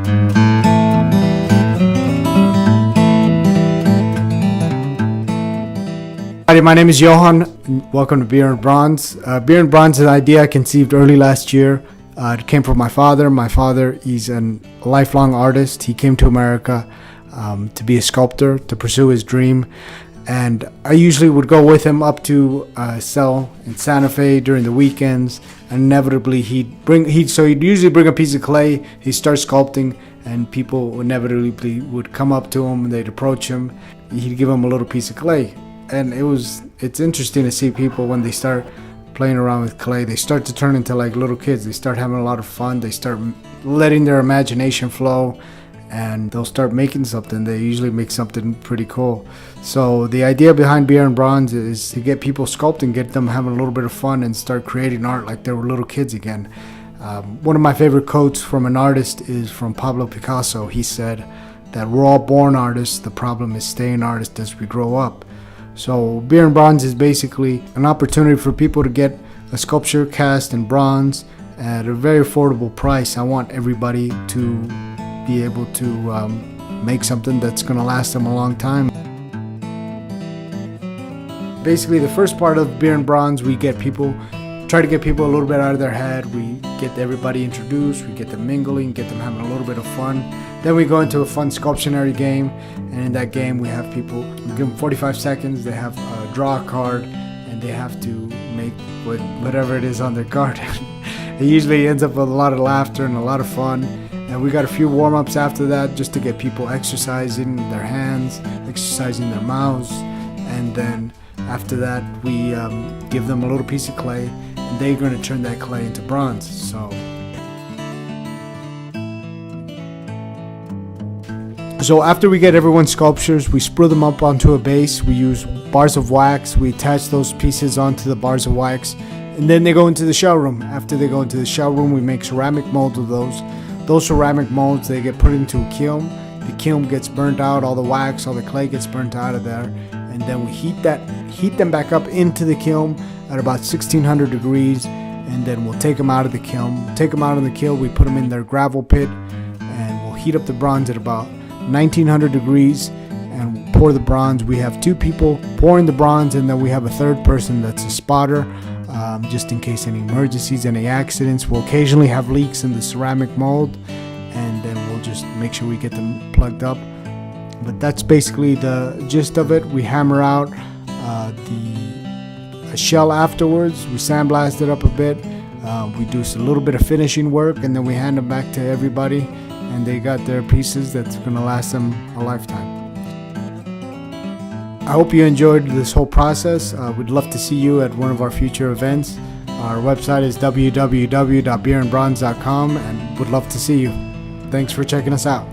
Hi, my name is Johan. Welcome to BeerNBronze. BeerNBronze is an idea I conceived early last year. It came from my father. My father, he's a lifelong artist. He came to America to be a sculptor, to pursue his dream. And I usually would go with him up to cell in Santa Fe during the weekends. And inevitably, he'd usually bring a piece of clay. He'd start sculpting, and people inevitably would come up to him and they'd approach him. He'd give them a little piece of clay. And it's interesting to see people when they start playing around with clay. They start to turn into like little kids. They start having a lot of fun. They start letting their imagination flow, and they'll start making something. They usually make something pretty cool. So the idea behind BeerNBronze is to get people sculpting, get them having a little bit of fun, and start creating art like they were little kids again. One of my favorite quotes from an artist is from Pablo Picasso. He said that we're all born artists. The problem is staying artists as we grow up. So BeerNBronze is basically an opportunity for people to get a sculpture cast in bronze at a very affordable price. I want everybody to be able to make something that's going to last them a long time. Basically, the first part of BeerNBronze, we try to get people a little bit out of their head. We get everybody introduced, we get them mingling, get them having a little bit of fun. Then we go into a fun sculptionary game, and in that game we have people, we give them 45 seconds, they have draw a card, and they have to make whatever it is on their card. It usually ends up with a lot of laughter and a lot of fun. And we got a few warm-ups after that just to get people exercising their hands, exercising their mouths, and then after that we give them a little piece of clay, and they're going to turn that clay into bronze. So after we get everyone's sculptures, we sprue them up onto a base. We use bars of wax. We attach those pieces onto the bars of wax, and then they go into the shell room. After they go into the shell room, we make ceramic molds of those. Those ceramic molds, they get put into a kiln. The kiln gets burnt out, all the wax, all the clay gets burnt out of there, and then we heat them back up into the kiln at about 1600 degrees, and then we'll take them out of the kiln. Take them out of the kiln, we put them in their gravel pit, and we'll heat up the bronze at about 1900 degrees, and we'll pour the bronze. We have two people pouring the bronze, and then we have a third person that's a spotter, just in case any emergencies, any accidents. We'll occasionally have leaks in the ceramic mold, and then we'll just make sure we get them plugged up. But that's basically the gist of it. We hammer out the shell afterwards. We sandblast it up a bit. We do a little bit of finishing work, and then we hand them back to everybody, and they got their pieces that's going to last them a lifetime. I hope you enjoyed this whole process. We'd love to see you at one of our future events. Our website is www.beernbronze.com, and would love to see you. Thanks for checking us out.